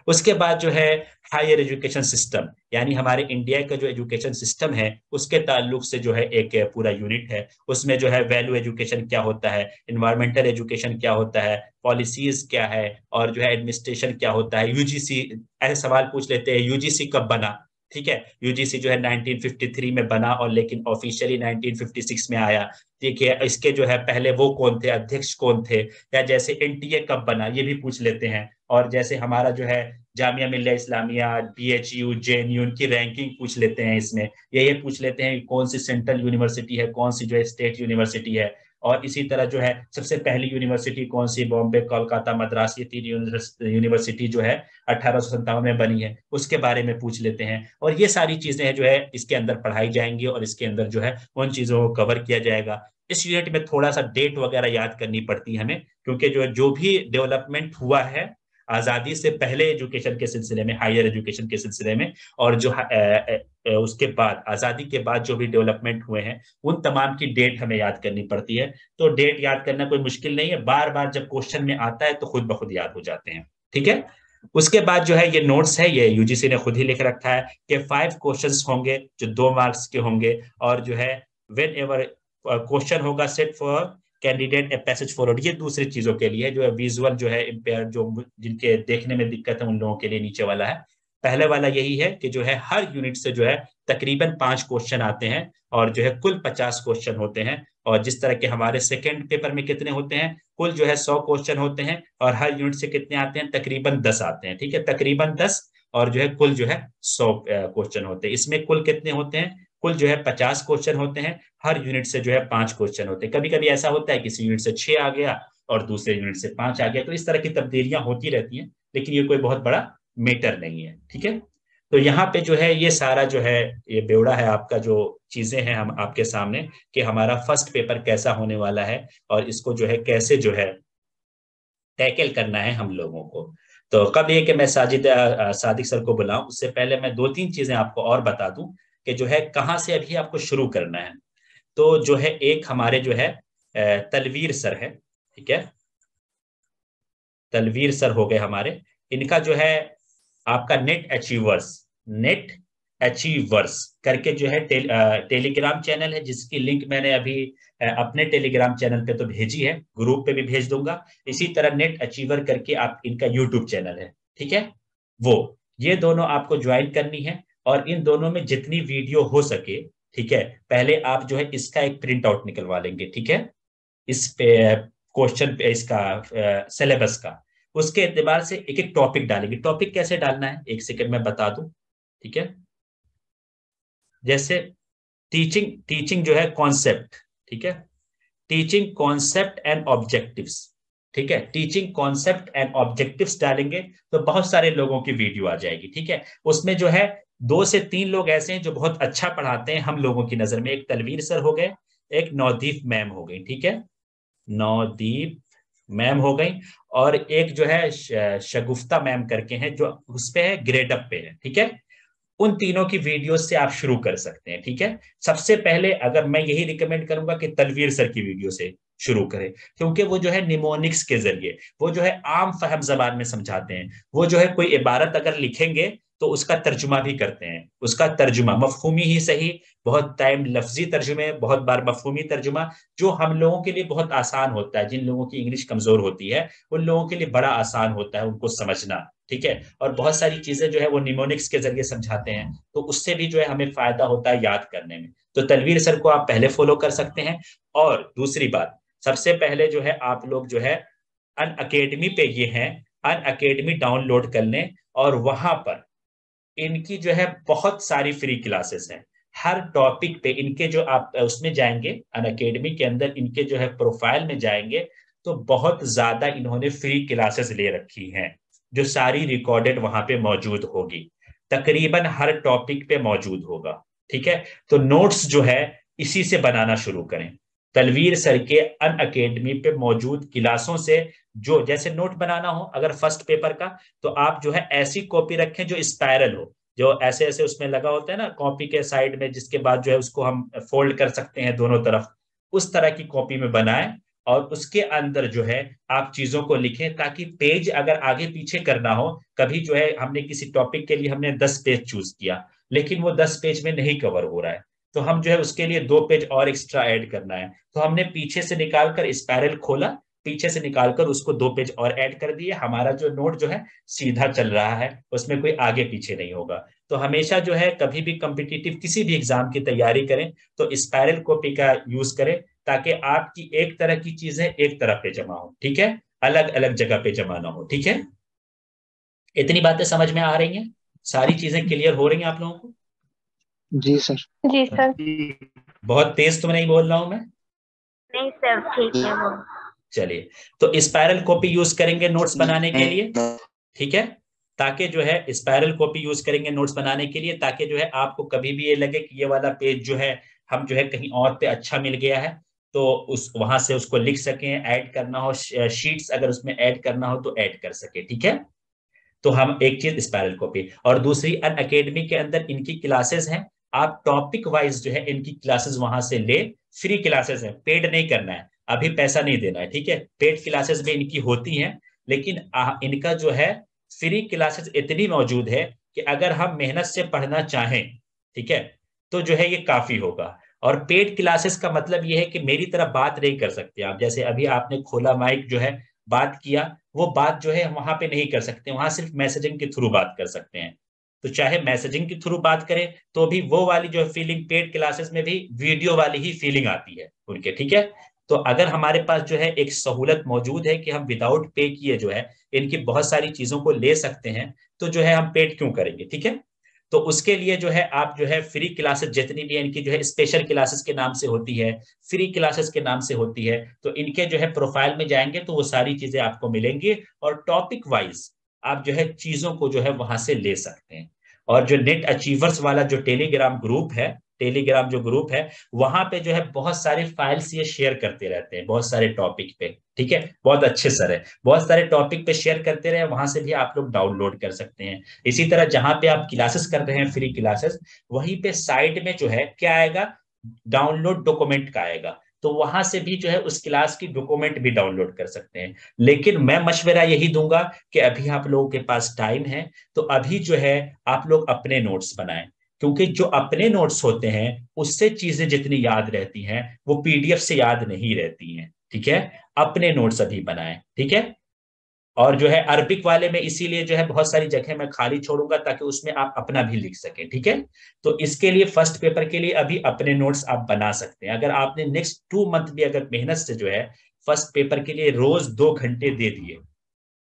उसके बाद जो है हायर एजुकेशन सिस्टम, यानी हमारे इंडिया का जो एजुकेशन सिस्टम है उसके ताल्लुक से जो है एक पूरा यूनिट है। उसमें जो है वैल्यू एजुकेशन क्या होता है, इन्वायरमेंटल एजुकेशन क्या होता है, पॉलिसीज क्या है, और जो है एडमिनिस्ट्रेशन क्या होता है, यूजीसी, ऐसे सवाल पूछ लेते हैं यूजीसी कब बना, ठीक है। यूजीसी जो है 1953 में बना और लेकिन ऑफिशियली 1956 में आया। ठीक है, इसके जो है पहले वो कौन थे, अध्यक्ष कौन थे, या जैसे एनटीए कब बना ये भी पूछ लेते हैं। और जैसे हमारा जो है जामिया मिल्लिया इस्लामिया, बीएचयू, जेएनयू, उनकी रैंकिंग पूछ लेते हैं इसमें। ये पूछ लेते हैं कौन सी सेंट्रल यूनिवर्सिटी है, कौन सी जो है स्टेट यूनिवर्सिटी है। और इसी तरह जो है सबसे पहली यूनिवर्सिटी कौन सी, बॉम्बे, कोलकाता, मद्रास, ये तीन यूनिवर्सिटी जो है 1857 में बनी है, उसके बारे में पूछ लेते हैं। और ये सारी चीजें हैं जो है इसके अंदर पढ़ाई जाएंगी और इसके अंदर जो है उन चीजों को कवर किया जाएगा। इस यूनिट में थोड़ा सा डेट वगैरह याद करनी पड़ती है हमें, क्योंकि जो भी डेवलपमेंट हुआ है आजादी से पहले एजुकेशन के सिलसिले में, हायर एजुकेशन के सिलसिले में, और जो उसके बाद आजादी के बाद जो भी डेवलपमेंट हुए हैं उन तमाम की डेट हमें याद करनी पड़ती है। तो डेट याद करना कोई मुश्किल नहीं है, बार बार जब क्वेश्चन में आता है तो खुद ब खुद याद हो जाते हैं। ठीक है। उसके बाद जो है ये नोट्स है, ये यूजीसी ने खुद ही लिख रखा है कि 5 क्वेश्चंस होंगे जो 2 मार्क्स के होंगे। और जो है वेन एवर क्वेश्चन होगा set for candidate a passage forward, ये दूसरी चीजों के लिए जो है विजुअल जो है इम्पेयर, जो जिनके देखने में दिक्कत है उन लोगों के लिए नीचे वाला है। पहले वाला यही है कि जो है हर यूनिट से जो है तकरीबन 5 क्वेश्चन आते हैं और जो है कुल 50 क्वेश्चन होते हैं। और जिस तरह के हमारे सेकेंड पेपर में कितने होते हैं, कुल जो है 100 क्वेश्चन होते हैं और हर यूनिट से कितने आते हैं, तकरीबन 10 आते हैं। ठीक है, तकरीबन 10, और जो है कुल जो है 100 क्वेश्चन होते हैं। इसमें कुल कितने होते हैं, कुल जो है 50 क्वेश्चन होते हैं, हर यूनिट से जो है 5 क्वेश्चन होते हैं। कभी कभी ऐसा होता है किसी यूनिट से 6 आ गया और दूसरे यूनिट से 5 आ गया, तो इस तरह की तब्दीलियां होती रहती हैं, लेकिन ये कोई बहुत बड़ा मेटर नहीं है। ठीक है, तो यहाँ पे जो है ये सारा जो है ये बेवड़ा है आपका, जो चीजें हैं हम आपके सामने कि हमारा फर्स्ट पेपर कैसा होने वाला है और इसको जो है कैसे जो है टैकल करना है हम लोगों को। तो कब ये कि मैं सादिक सर को बुलाऊं, उससे पहले मैं 2-3 चीजें आपको और बता दूं कि जो है कहाँ से अभी आपको शुरू करना है। तो जो है एक हमारे जो है तलवीर सर है, ठीक है, तलवीर सर हो गए हमारे। इनका जो है आपका नेट अचीवर्स करके जो है टेलीग्राम चैनल है, जिसकी लिंक मैंने अभी अपने टेलीग्राम चैनल पे तो भेजी है, ग्रुप पे भी भेज दूंगा। इसी तरह नेट अचीवर करके आप इनका यूट्यूब चैनल है, ठीक है, वो ये दोनों आपको ज्वाइन करनी है। और इन दोनों में जितनी वीडियो हो सके, ठीक है, पहले आप जो है इसका एक प्रिंट आउट निकलवा लेंगे, ठीक है, इस पे क्वेश्चन पे इसका सिलेबस का, उसके एतबार से एक एक टॉपिक डालेंगे। टॉपिक कैसे डालना है एक सेकंड में बता दूं, ठीक है। जैसे टीचिंग जो है कॉन्सेप्ट, ठीक है, टीचिंग कॉन्सेप्ट एंड ऑब्जेक्टिव्स, ठीक है, टीचिंग कॉन्सेप्ट एंड ऑब्जेक्टिव्स डालेंगे तो बहुत सारे लोगों की वीडियो आ जाएगी। ठीक है, उसमें जो है 2 से 3 लोग ऐसे हैं जो बहुत अच्छा पढ़ाते हैं हम लोगों की नजर में। एक तलवीर सर हो गए, एक नौदीप मैम हो गई, ठीक है, नौदीप मैम हो गई, और एक जो है शगुफ्ता मैम करके हैं जो उस पे है, ग्रेड अप पे है। ठीक है, उन तीनों की वीडियो से आप शुरू कर सकते हैं। ठीक है, सबसे पहले अगर मैं यही रिकमेंड करूंगा कि तलवीर सर की वीडियो से शुरू करें, क्योंकि वो जो है निमोनिक्स के जरिए, वो जो है आम फहम जबान में समझाते हैं। वो जो है कोई इबारत अगर लिखेंगे तो उसका तर्जुमा भी करते हैं, उसका तर्जुमा मफहूमी ही सही, बहुत टाइम लफ्जी तर्जुमे, बहुत बार मफहूमी तर्जुमा, जो हम लोगों के लिए बहुत आसान होता है। जिन लोगों की इंग्लिश कमजोर होती है उन लोगों के लिए बड़ा आसान होता है उनको समझना। ठीक है, और बहुत सारी चीजें जो है वो निमोनिक्स के जरिए समझाते हैं, तो उससे भी जो है हमें फायदा होता है याद करने में। तो तलवीर सर को आप पहले फॉलो कर सकते हैं। और दूसरी बात, सबसे पहले जो है आप लोग जो है अन अकेडमी पे ये हैं, अन अकेडमी डाउनलोड कर लें, और वहां पर इनकी जो है बहुत सारी फ्री क्लासेस हैं। हर टॉपिक पे इनके जो आप उसमें जाएंगे अन अकेडमी के अंदर, इनके जो है प्रोफाइल में जाएंगे तो बहुत ज्यादा इन्होंने फ्री क्लासेस ले रखी हैं, जो सारी रिकॉर्डेड वहां पे मौजूद होगी, तकरीबन हर टॉपिक पे मौजूद होगा। ठीक है, तो नोट्स जो है इसी से बनाना शुरू करें, तलवीर सर के अन अकेडमी पे मौजूद क्लासों से। जो जैसे नोट बनाना हो अगर फर्स्ट पेपर का, तो आप जो है ऐसी कॉपी रखें जो स्पाइरल हो, जो ऐसे ऐसे उसमें लगा होता है ना कॉपी के साइड में, जिसके बाद जो है उसको हम फोल्ड कर सकते हैं दोनों तरफ, उस तरह की कॉपी में बनाएं। और उसके अंदर जो है आप चीजों को लिखें, ताकि पेज अगर आगे पीछे करना हो, कभी जो है हमने किसी टॉपिक के लिए हमने 10 पेज चूज किया लेकिन वो 10 पेज में नहीं कवर हो रहा है, तो हम जो है उसके लिए 2 पेज और एक्स्ट्रा ऐड करना है, तो हमने पीछे से निकाल कर स्पाइरल खोला पीछे से निकालकर उसको 2 पेज और ऐड कर दिए, हमारा जो नोट जो है सीधा चल रहा है, उसमें कोई आगे पीछे नहीं होगा। तो हमेशा जो है कभी भी कॉम्पिटिटिव किसी भी एग्जाम की तैयारी करें तो स्पाइरल कॉपी का यूज करें, ताकि आपकी एक तरह की चीजें एक तरफ पे जमा हो, ठीक है, अलग अलग जगह पे जमा ना हो, ठीक है। इतनी बातें समझ में आ रही हैं, सारी चीजें क्लियर हो रही हैं आप लोगों को? जी सर। जी सर। बहुत तेज तो नहीं बोल रहा हूं मैं? नहीं सर, ठीक है वो। चलिए, तो स्पाइरल कॉपी यूज करेंगे नोट्स बनाने के लिए, ठीक है, ताकि जो है स्पाइरल कॉपी यूज करेंगे नोट्स बनाने के लिए, ताकि जो है आपको कभी भी ये लगे कि ये वाला पेज जो है हम जो है कहीं और पे अच्छा मिल गया है, तो उस वहां से उसको लिख सकें, ऐड करना हो शीट्स अगर उसमें ऐड करना हो तो ऐड कर सके, ठीक है। तो हम एक चीज स्पाइरल कॉपी, और दूसरी अन अकेडमी के अंदर इनकी क्लासेस हैं, आप टॉपिक वाइज जो है इनकी क्लासेस वहां से ले, फ्री क्लासेस है, पेड नहीं करना है, अभी पैसा नहीं देना है, ठीक है। पेड क्लासेस भी इनकी होती हैं, लेकिन इनका जो है फ्री क्लासेस इतनी मौजूद है कि अगर हम मेहनत से पढ़ना चाहें, ठीक है, तो जो है ये काफी होगा। और पेड क्लासेस का मतलब ये है कि मेरी तरह बात नहीं कर सकते आप, जैसे अभी आपने खोला माइक जो है बात किया, वो बात जो है हम वहां पे नहीं कर सकते, वहां सिर्फ मैसेजिंग के थ्रू बात कर सकते हैं। तो चाहे मैसेजिंग के थ्रू बात करें तो भी वो वाली जो फीलिंग पेड क्लासेस में भी वीडियो वाली ही फीलिंग आती है उनके, ठीक है। तो अगर हमारे पास जो है एक सहूलत मौजूद है कि हम विदाउट पे किए जो है इनकी बहुत सारी चीजों को ले सकते हैं, तो जो है हम पेड क्यों करेंगे, ठीक है। तो उसके लिए जो है आप जो है फ्री क्लासेस जितनी भी इनकी जो है स्पेशल क्लासेस के नाम से होती है, फ्री क्लासेस के नाम से होती है, तो इनके जो है प्रोफाइल में जाएंगे तो वो सारी चीजें आपको मिलेंगी, और टॉपिक वाइज आप जो है चीजों को जो है वहां से ले सकते हैं। और जो नेट अचीवर्स वाला जो टेलीग्राम ग्रुप है, टेलीग्राम जो ग्रुप है, वहां पे जो है बहुत सारे फाइल्स ये शेयर करते रहते हैं बहुत सारे टॉपिक पे, ठीक है, बहुत अच्छे सर है, बहुत सारे टॉपिक पे शेयर करते रहे, वहां से भी आप लोग डाउनलोड कर सकते हैं। इसी तरह जहां पे आप क्लासेस कर रहे हैं फ्री क्लासेस, वहीं पे साइड में जो है क्या आएगा, डाउनलोड डॉक्यूमेंट का आएगा, तो वहां से भी जो है उस क्लास की डॉक्यूमेंट भी डाउनलोड कर सकते हैं। लेकिन मैं मशवरा यही दूंगा कि अभी आप लोगों के पास टाइम है, तो अभी जो है आप लोग अपने नोट्स बनाएं, क्योंकि जो अपने नोट्स होते हैं उससे चीजें जितनी याद रहती हैं वो पीडीएफ से याद नहीं रहती हैं, ठीक है। अपने नोट्स अभी बनाएं, ठीक है। और जो है अरबिक वाले में इसीलिए जो है बहुत सारी जगह मैं खाली छोड़ूंगा ताकि उसमें आप अपना भी लिख सकें, ठीक है। तो इसके लिए फर्स्ट पेपर के लिए अभी अपने नोट्स आप बना सकते हैं, अगर आपने नेक्स्ट 2 मंथ भी अगर मेहनत से जो है फर्स्ट पेपर के लिए रोज 2 घंटे दे दिए,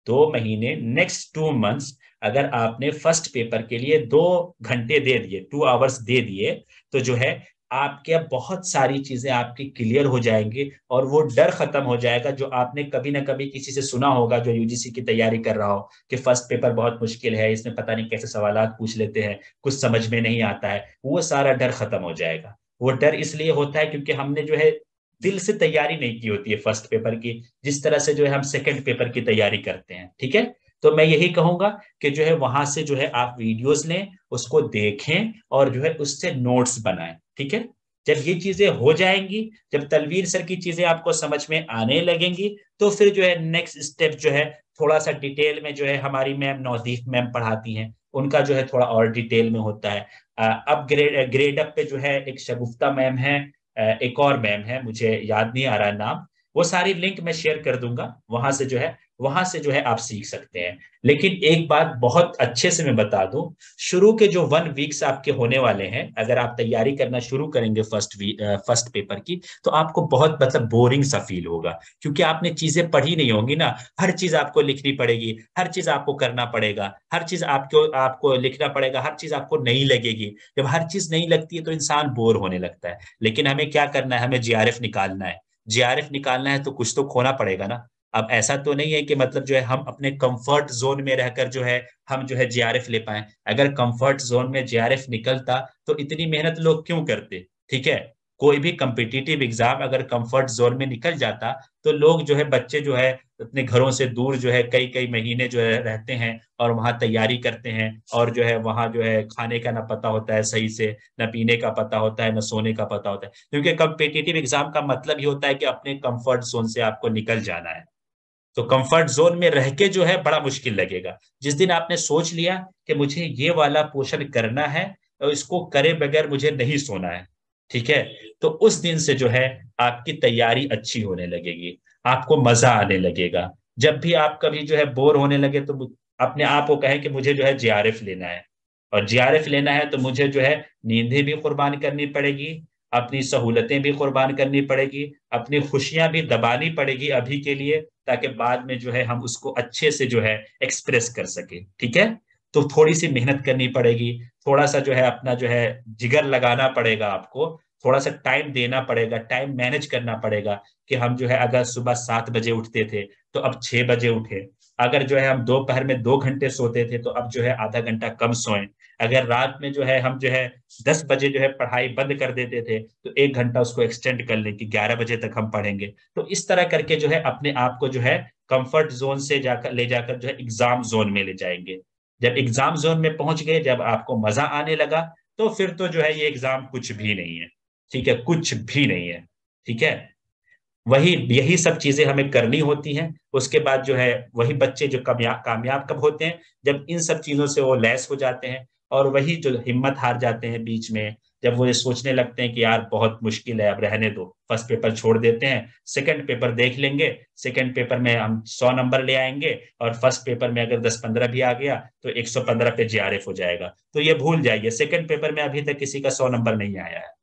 2 महीने, नेक्स्ट 2 मंथ्स, अगर आपने फर्स्ट पेपर के लिए 2 घंटे दे दिए, 2 आवर्स दे दिए, तो जो है आपके बहुत सारी चीजें आपकी क्लियर हो जाएंगी, और वो डर खत्म हो जाएगा जो आपने कभी ना कभी किसी से सुना होगा जो यूजीसी की तैयारी कर रहा हो कि फर्स्ट पेपर बहुत मुश्किल है, इसमें पता नहीं कैसे सवालात पूछ लेते हैं, कुछ समझ में नहीं आता है, वो सारा डर खत्म हो जाएगा। वो डर इसलिए होता है क्योंकि हमने जो है दिल से तैयारी नहीं की होती है फर्स्ट पेपर की, जिस तरह से जो है हम सेकंड पेपर की तैयारी करते हैं, ठीक है। तो मैं यही कहूंगा कि जो है वहां से जो है आप वीडियोस लें, उसको देखें, और जो है उससे नोट्स बनाएं, ठीक है। जब ये चीजें हो जाएंगी, जब तलवीर सर की चीजें आपको समझ में आने लगेंगी, तो फिर जो है नेक्स्ट स्टेप जो है थोड़ा सा डिटेल में जो है हमारी मैम नौदीफ मैम पढ़ाती हैं, उनका जो है थोड़ा और डिटेल में होता है। अब ग्रेड अप पे जो है एक शगुफ्ता मैम है, एक और मैम है, मुझे याद नहीं आ रहा नाम, वो सारी लिंक मैं शेयर कर दूंगा, वहां से जो है आप सीख सकते हैं। लेकिन एक बात बहुत अच्छे से मैं बता दूं, शुरू के जो 1 वीक्स आपके होने वाले हैं, अगर आप तैयारी करना शुरू करेंगे फर्स्ट पेपर की, तो आपको बहुत मतलब बोरिंग सा फील होगा, क्योंकि आपने चीजें पढ़ी नहीं होंगी ना, हर चीज आपको लिखनी पड़ेगी, हर चीज आपको करना पड़ेगा, हर चीज आपको आपको लिखना पड़ेगा, हर चीज आपको नहीं लगेगी। जब हर चीज नहीं लगती है तो इंसान बोर होने लगता है। लेकिन हमें क्या करना है, हमें जीआरएफ निकालना है, जीआरएफ निकालना है तो कुछ तो खोना पड़ेगा ना। अब ऐसा तो नहीं है कि मतलब जो है हम अपने कंफर्ट जोन में रहकर जो है हम जो है जीआरएफ ले पाए, अगर कंफर्ट जोन में जीआरएफ निकलता तो इतनी मेहनत लोग क्यों करते, ठीक है। कोई भी कम्पिटिटिव एग्जाम अगर कंफर्ट जोन में निकल जाता तो लोग जो है बच्चे जो है अपने घरों से दूर जो है कई कई महीने जो है रहते हैं और वहां तैयारी करते हैं, और जो है वहां जो है खाने का ना पता होता है सही से, न पीने का पता होता है, न सोने का पता होता है, क्योंकि कम्पिटिटिव एग्जाम का मतलब ही होता है कि अपने कंफर्ट जोन से आपको निकल जाना है। तो कंफर्ट जोन में रह के जो है बड़ा मुश्किल लगेगा। जिस दिन आपने सोच लिया कि मुझे ये वाला पोर्शन करना है और इसको करे बगैर मुझे नहीं सोना है, ठीक है, तो उस दिन से जो है आपकी तैयारी अच्छी होने लगेगी, आपको मजा आने लगेगा। जब भी आप कभी जो है बोर होने लगे तो अपने आप को कहें कि मुझे जो है जीआरएफ लेना है, और जीआरएफ लेना है तो मुझे जो है नींदें भी कुर्बान करनी पड़ेगी, अपनी सहूलतें भी कुर्बान करनी पड़ेगी, अपनी खुशियां भी दबानी पड़ेगी अभी के लिए, ताकि बाद में जो है हम उसको अच्छे से जो है एक्सप्रेस कर सके। ठीक है, तो थोड़ी सी मेहनत करनी पड़ेगी, थोड़ा सा जो है अपना जो है जिगर लगाना पड़ेगा आपको, थोड़ा सा टाइम देना पड़ेगा, टाइम मैनेज करना पड़ेगा कि हम जो है अगर सुबह 7 बजे उठते थे तो अब 6 बजे उठे, अगर जो है हम दोपहर में 2 घंटे सोते थे तो अब जो है आधा घंटा कम सोएं, अगर रात में जो है हम जो है 10 बजे जो है पढ़ाई बंद कर देते थे तो 1 घंटा उसको एक्सटेंड कर लें कि 11 बजे तक हम पढ़ेंगे। तो इस तरह करके जो है अपने आप को जो है कंफर्ट जोन से जाकर ले जाकर जो है एग्जाम जोन में ले जाएंगे। जब एग्जाम जोन में पहुंच गए, जब आपको मजा आने लगा, तो फिर तो जो है ये एग्जाम कुछ भी नहीं है। ठीक है, कुछ भी नहीं है। ठीक है, वही यही सब चीजें हमें करनी होती हैं। उसके बाद जो है वही बच्चे जो कामयाब कामयाब कब होते हैं, जब इन सब चीजों से वो लैस हो जाते हैं, और वही जो हिम्मत हार जाते हैं बीच में, जब वो ये सोचने लगते हैं कि यार बहुत मुश्किल है, अब रहने दो, फर्स्ट पेपर छोड़ देते हैं, सेकंड पेपर देख लेंगे, सेकंड पेपर में हम 100 नंबर ले आएंगे, और फर्स्ट पेपर में अगर 10-15 भी आ गया तो 115 पे जीआरएफ हो जाएगा। तो ये भूल जाइए, सेकंड पेपर में अभी तक किसी का 100 नंबर नहीं आया है।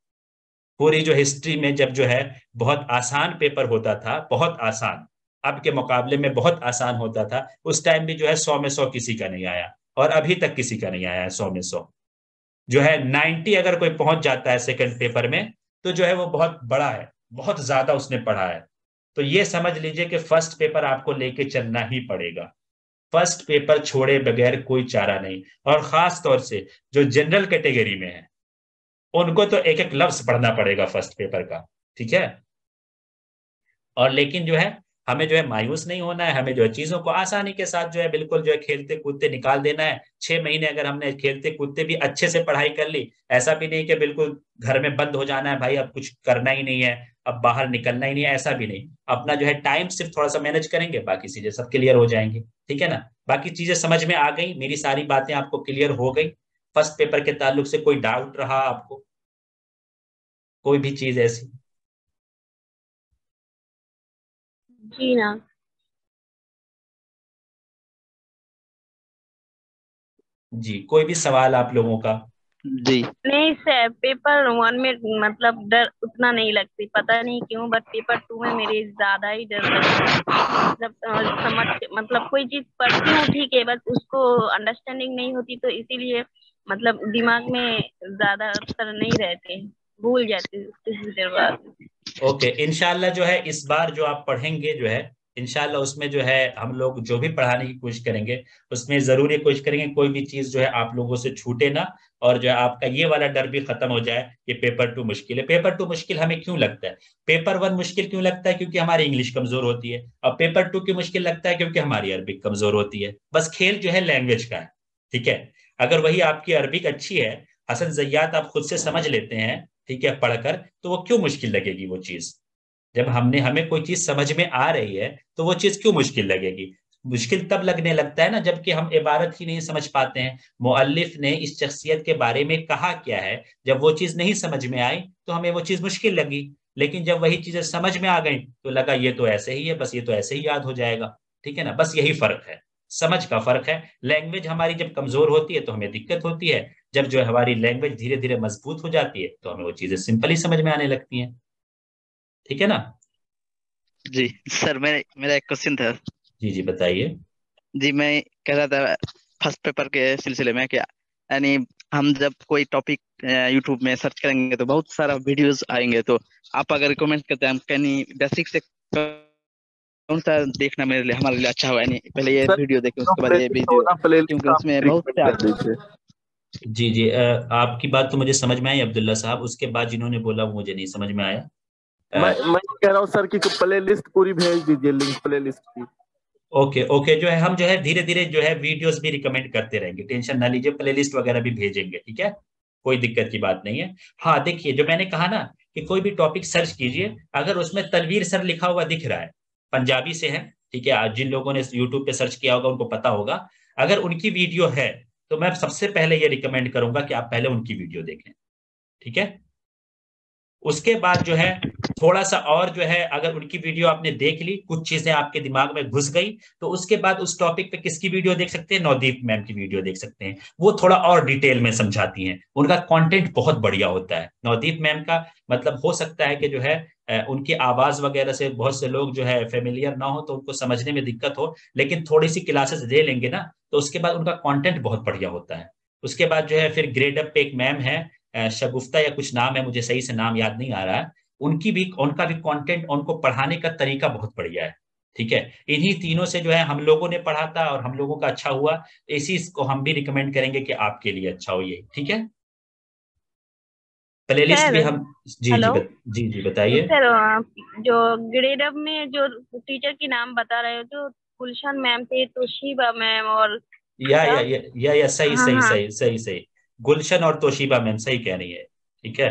पूरी जो हिस्ट्री में जब जो है बहुत आसान पेपर होता था, बहुत आसान, अब के मुकाबले में बहुत आसान होता था, उस टाइम भी जो है 100 में 100 किसी का नहीं आया, और अभी तक किसी का नहीं आया है 100 में 100। जो है 90 अगर कोई पहुंच जाता है सेकंड पेपर में तो जो है वो बहुत बड़ा है, बहुत ज्यादा उसने पढ़ा है। तो ये समझ लीजिए कि फर्स्ट पेपर आपको लेके चलना ही पड़ेगा, फर्स्ट पेपर छोड़े बगैर कोई चारा नहीं। और खास तौर से जो जनरल कैटेगरी में है उनको तो एक एक लफ्ज पढ़ना पड़ेगा फर्स्ट पेपर का। ठीक है, और लेकिन जो है हमें जो है मायूस नहीं होना है, हमें जो है चीजों को आसानी के साथ जो है बिल्कुल जो है खेलते कूदते निकाल देना है। 6 महीने अगर हमने खेलते कूदते भी अच्छे से पढ़ाई कर ली, ऐसा भी नहीं कि बिल्कुल घर में बंद हो जाना है, भाई अब कुछ करना ही नहीं है, अब बाहर निकलना ही नहीं है, ऐसा भी नहीं। अपना जो है टाइम सिर्फ थोड़ा सा मैनेज करेंगे, बाकी चीजें सब क्लियर हो जाएंगी। ठीक है ना, बाकी चीजें समझ में आ गई, मेरी सारी बातें आपको क्लियर हो गई। फर्स्ट पेपर के ताल्लुक से कोई डाउट रहा आपको, कोई भी चीज ऐसी? जी ना। जी, कोई भी सवाल आप लोगों का? जी नहीं सर, पेपर 1 में मतलब डर उतना नहीं लगती, पता नहीं क्यों, बट पेपर 2 में मेरे ज्यादा ही डर लगता है। जब समझ मतलब कोई चीज पढ़ती हूँ ठीक है, बस उसको अंडरस्टैंडिंग नहीं होती, तो इसीलिए मतलब दिमाग में ज्यादा असर नहीं रहते, भूल जाती हूँ कुछ देर बाद। ओके, इंशाल्लाह जो है इस बार जो आप पढ़ेंगे जो है, इंशाल्लाह उसमें जो है हम लोग जो भी पढ़ाने की कोशिश करेंगे उसमें जरूर ये कोशिश करेंगे कोई भी चीज जो है आप लोगों से छूटे ना, और जो है आपका ये वाला डर भी खत्म हो जाए कि पेपर 2 मुश्किल है। पेपर 2 मुश्किल हमें क्यों लगता है? पेपर 1 मुश्किल क्यों लगता है? क्योंकि हमारी इंग्लिश कमजोर होती है। और पेपर 2 क्यों मुश्किल लगता है? क्योंकि हमारी अरबिक कमजोर होती है। बस खेल जो है लैंग्वेज का है। ठीक है, अगर वही आपकी अरबिक अच्छी है, हसन जय्यात आप खुद से समझ लेते हैं, ठीक है, पढ़कर, तो वो क्यों मुश्किल लगेगी वो चीज? जब हमें कोई चीज समझ में आ रही है तो वो चीज क्यों मुश्किल लगेगी? मुश्किल तब लगने लगता है ना जबकि हम इबारत ही नहीं समझ पाते हैं, मुअल्लिफ ने इस शख्सियत के बारे में कहा क्या है, जब वो चीज नहीं समझ में आई तो हमें वो चीज मुश्किल लगी। लेकिन जब वही चीजें समझ में आ गई तो लगा ये तो ऐसे ही है, बस ये तो ऐसे ही याद हो जाएगा। ठीक है ना, बस यही फर्क है, समझ का फर्क है। लैंग्वेज हमारी जब कमजोर होती है तो हमें दिक्कत होती है, जब जो है हमारी लैंग्वेज धीरे धीरे मजबूत हो जाती है तो हमें वो चीजें सिंपली समझ में आने लगती हैं। ठीक है ना? जी सर, मेरा एक क्वेश्चन था। जी जी, बताइए। जी, मैं कह रहा था फर्स्ट पेपर के सिलसिले में कि यानी हम जब कोई टॉपिक यूट्यूब में सर्च करेंगे तो बहुत सारा वीडियोस आएंगे, तो आप अगर रिकमेंड करते हैं, हम कहीं बेसिक से कौन सा देखना मेरे लिए हमारे लिए अच्छा हो, यानी पहले ये सर वीडियो देखें जो उसके बाद ये प्लेलिस्ट हो वीडियो, ना, प्लेलिस्ट क्योंकि आप उसमें बहुत रिकमेंड से कर आप। दीजिए। जी जी, आपकी बात तो मुझे समझ में आई अब्दुल्ला साहब, उसके बाद जिन्होंने बोला वो मुझे नहीं समझ में आया। मैं ये कह रहा हूँ सर कि प्लेलिस्ट पूरी भेज दीजिए, लिंक प्लेलिस्ट की। ओके ओके, जो है हम जो है धीरे धीरे जो है वीडियोस भी रिकमेंड करते रहेंगे, टेंशन ना लीजिए, प्लेलिस्ट वगैरह भी भेजेंगे। ठीक है, कोई दिक्कत की बात नहीं है। हाँ देखिए, जो मैंने कहा ना कि कोई भी टॉपिक सर्च कीजिए, अगर उसमें तनवीर सर लिखा हुआ दिख रहा है, पंजाबी से है, ठीक है, आज जिन लोगों ने यूट्यूब पे सर्च किया होगा उनको पता होगा, अगर उनकी वीडियो है तो मैं सबसे पहले ये रिकमेंड करूंगा कि आप पहले उनकी वीडियो देखें। ठीक है, उसके बाद जो है थोड़ा सा और जो है, अगर उनकी वीडियो आपने देख ली, कुछ चीजें आपके दिमाग में घुस गई, तो उसके बाद उस टॉपिक पे किसकी वीडियो देख सकते हैं? नवदीप मैम की वीडियो देख सकते हैं। वो थोड़ा और डिटेल में समझाती हैं, उनका कंटेंट बहुत बढ़िया होता है। नवदीप मैम का मतलब हो सकता है कि जो है उनकी आवाज वगैरह से बहुत से लोग जो है फेमिलियर ना हो, तो उनको समझने में दिक्कत हो, लेकिन थोड़ी सी क्लासेस ले लेंगे ना, तो उसके बाद उनका कंटेंट बहुत बढ़िया होता है। उसके बाद जो है फिर ग्रेड अप पे एक मैम है, शगुफ्ता या कुछ नाम है, मुझे सही से नाम याद नहीं आ रहा है। उनका भी कंटेंट, उनको पढ़ाने का तरीका बहुत बढ़िया है। ठीक है, इन्हीं तीनों से जो है हम लोगों ने पढ़ा था और हम लोगों का अच्छा हुआ, इसी को हम भी रिकमेंड करेंगे कि आपके लिए अच्छा हो ये। ठीक है, प्लेलिस्ट सर। भी हम। जी जी हेलो। जी जी तो बताइए। सर जो ग्रेड अप में जो टीचर की नाम बता रहे हो, तो गुलशन मैम थे, तोशीबा मैम, और या क्या? या या या सही हाँ सही हाँ। सही सही सही। गुलशन और तोशीबा मैम, सही कह रही है। ठीक है।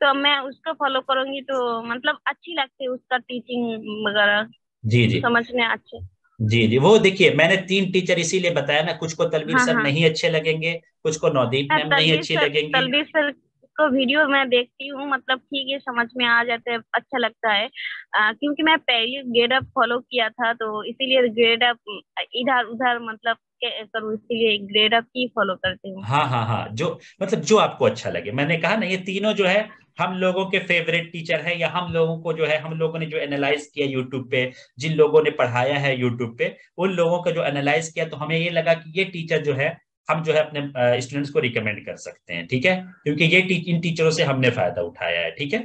तो मैं उसको फॉलो करूंगी, तो मतलब अच्छी लगती है उसका टीचिंग वगैरह, जी जी समझने अच्छे। जी जी, वो देखिए मैंने 3 टीचर इसीलिए बताया ना, कुछ को तलवीर हाँ सर हाँ। नहीं अच्छे लगेंगे, कुछ को नवदीप हाँ, मैम नहीं अच्छी लगेंगी। तलबीर सर को वीडियो मैं देखती हूँ, मतलब ठीक है, समझ में आ जाते हैं, अच्छा लगता है। क्योंकि मैं पहले ग्रेड अप फॉलो किया था, तो इसीलिए ग्रेड अप इधर उधर मतलब करूँ, इसीलिए ग्रेड अप ही फॉलो करती हूँ। हाँ हाँ हाँ, जो मतलब जो आपको अच्छा लगे, मैंने कहा ना ये तीनों जो है हम लोगों के फेवरेट टीचर है, या हम लोगों को जो है, हम लोगों ने जो एनालाइज किया यूट्यूब पे, जिन लोगों ने पढ़ाया है यूट्यूब पे, उन लोगों का जो एनालाइज किया, तो हमें ये लगा कि ये टीचर जो है हम जो है अपने स्टूडेंट्स को रिकमेंड कर सकते हैं। ठीक है, क्योंकि इन टीचरों से हमने फायदा उठाया है। ठीक है,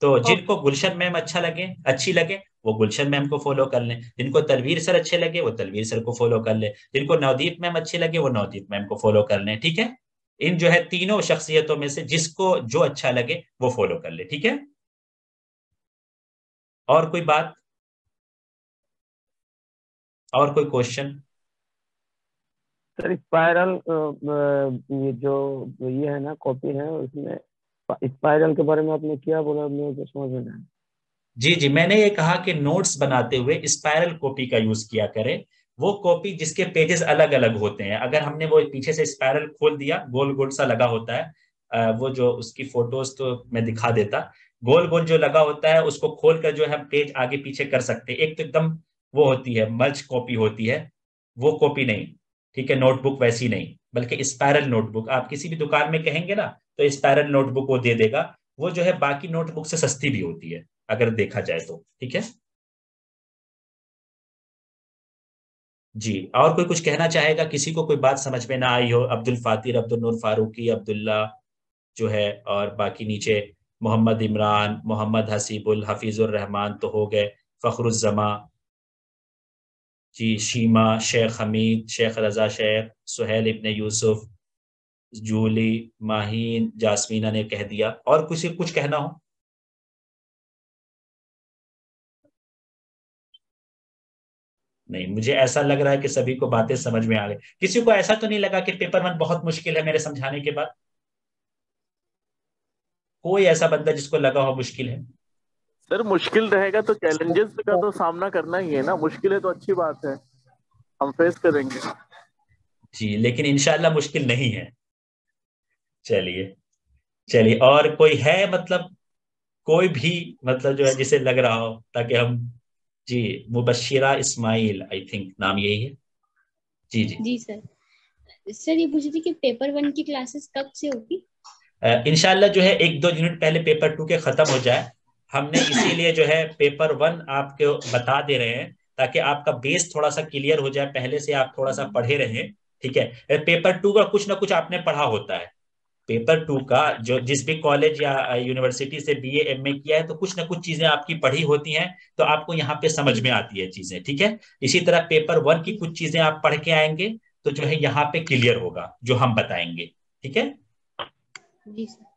तो जिनको ओके। गुलशन मैम अच्छा लगे, अच्छी लगे, वो गुलशन मैम को फॉलो कर लें। जिनको तलवीर सर अच्छे लगे, वो तलवीर सर को फॉलो कर ले। जिनको नवदीप मैम अच्छे लगे, वो नवदीप मैम को फॉलो कर लें। ठीक है, इन जो है तीनों शख्सियतों में से जिसको जो अच्छा लगे वो फॉलो कर ले। ठीक है, और कोई बात, और कोई क्वेश्चन? सर स्पाइरल, ये जो ये है ना कॉपी है उसमें, स्पाइरल के बारे में आपने क्या बोला, मुझे समझ में नहीं आया। जी जी, मैंने ये कहा कि नोट्स बनाते हुए स्पाइरल कॉपी का यूज किया करें। वो कॉपी जिसके पेजेस अलग अलग होते हैं, अगर हमने वो पीछे से स्पाइरल खोल दिया, गोल गोल सा लगा होता है, वो जो उसकी फोटोज तो मैं दिखा देता, गोल गोल जो लगा होता है उसको खोल कर जो है हम पेज आगे पीछे कर सकते हैं। एक तो एकदम वो होती है मल्च कॉपी होती है, वो कॉपी नहीं। ठीक है, नोटबुक वैसी नहीं, बल्कि स्पाइरल नोटबुक आप किसी भी दुकान में कहेंगे ना, तो स्पाइरल नोटबुक वो दे देगा। वो जो है बाकी नोटबुक से सस्ती भी होती है, अगर देखा जाए तो। ठीक है जी, और कोई कुछ कहना चाहेगा? किसी को कोई बात समझ में ना आई हो? अब्दुल फातिर, अब्दुल नूर फारूकी, अब्दुल्ला जो है, और बाकी नीचे मोहम्मद इमरान, मोहम्मद हसीबुल, हफीजुर रहमान तो हो गए, फखरुज्जमा जी, शीमा, शेख हमीद, शेख रजा शेख, सुहेल इब्ने यूसुफ, जूली, माहीन, जासमीना ने कह दिया। और किसी को कुछ कहना हो? नहीं, मुझे ऐसा लग रहा है कि सभी को बातें समझ में आ गई। किसी को ऐसा तो नहीं लगा कि पेपर वन बहुत मुश्किल है मेरे समझाने के बाद? कोई ऐसा बंदा जिसको लगा हो मुश्किल है? सर मुश्किल रहेगा तो चैलेंजेस का तो सामना करना ही है ना, मुश्किल है तो अच्छी बात है, हम फेस करेंगे। जी, लेकिन इंशाल्लाह मुश्किल नहीं है। चलिए, चलिए, और कोई है मतलब, कोई भी मतलब जो है जिसे लग रहा हो, ताकि हम। जी, मुबशिरा इस्माइल, आई थिंक नाम यही है। जी जी, जी सर। सर ये पूछ रही थी कि पेपर वन की क्लासेस कब से होगी? इंशाल्लाह जो है 1-2 यूनिट पहले पेपर टू के खत्म हो जाए। हमने इसीलिए जो है पेपर वन आपको बता दे रहे हैं, ताकि आपका बेस थोड़ा सा क्लियर हो जाए, पहले से आप थोड़ा सा पढ़े रहें। ठीक है, पेपर टू का कुछ ना कुछ आपने पढ़ा होता है। पेपर टू का जो जिस भी कॉलेज या यूनिवर्सिटी से बीए एमए किया है, तो कुछ ना कुछ चीजें आपकी पढ़ी होती हैं, तो आपको यहाँ पे समझ जी में आती है चीजें। ठीक है, इसी तरह पेपर वन की जी कुछ चीजें आप पढ़ के आएंगे, तो जो है यहाँ पे क्लियर होगा जो हम बताएंगे। ठीक है, जी सर।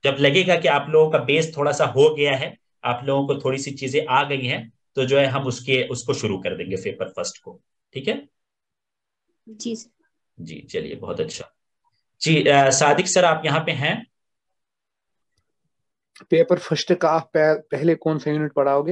जब लगेगा कि आप लोगों का बेस थोड़ा सा हो गया है, आप लोगों को थोड़ी सी चीजें आ गई हैं, तो जो है हम उसको शुरू कर देंगे पेपर फर्स्ट को। ठीक है जी सर। जी, चलिए, बहुत अच्छा। जी, सादिक सर आप यहाँ पे हैं? पेपर फर्स्ट का आप पहले कौन सा यूनिट पढ़ाओगे?